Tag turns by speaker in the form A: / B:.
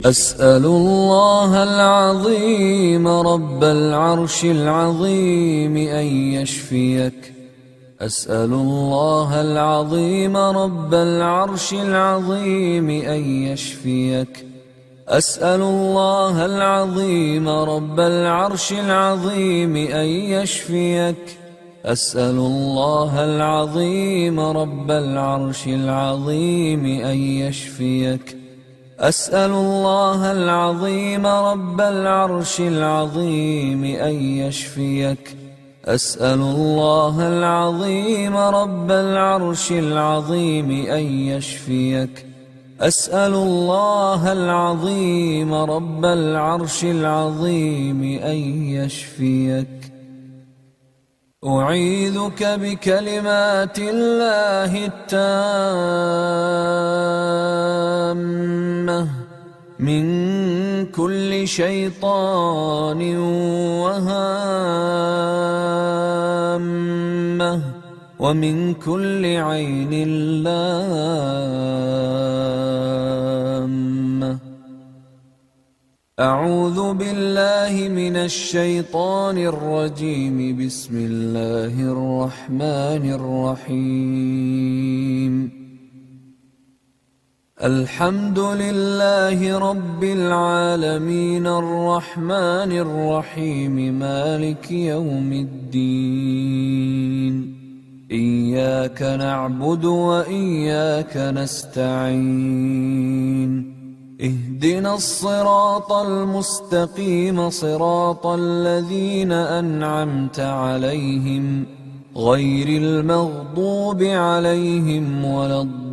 A: أسأل الله العظيم رب العرش العظيم أن يشفيك. أسأل الله العظيم رب العرش العظيم أن يشفيك. أسأل الله العظيم رب العرش العظيم أن يشفيك. أسأل الله العظيم رب العرش العظيم أن يشفيك. أسأل الله العظيم رب العرش العظيم أن يشفيك. أسأل الله العظيم رب العرش العظيم أن يشفيك. أسأل الله العظيم رب العرش العظيم أن يشفيك. أعيذك بكلمات الله التامة من كل شيطان وهامة ومن كل عين لامة. أعوذ بالله من الشيطان الرجيم. بسم الله الرحمن الرحيم. الحمد لله رب العالمين الرحمن الرحيم مالك يوم الدين. إياك نعبد وإياك نستعين. اهدنا الصراط المستقيم صراط الذين أنعمت عليهم غير المغضوب عليهم ولا الضالين.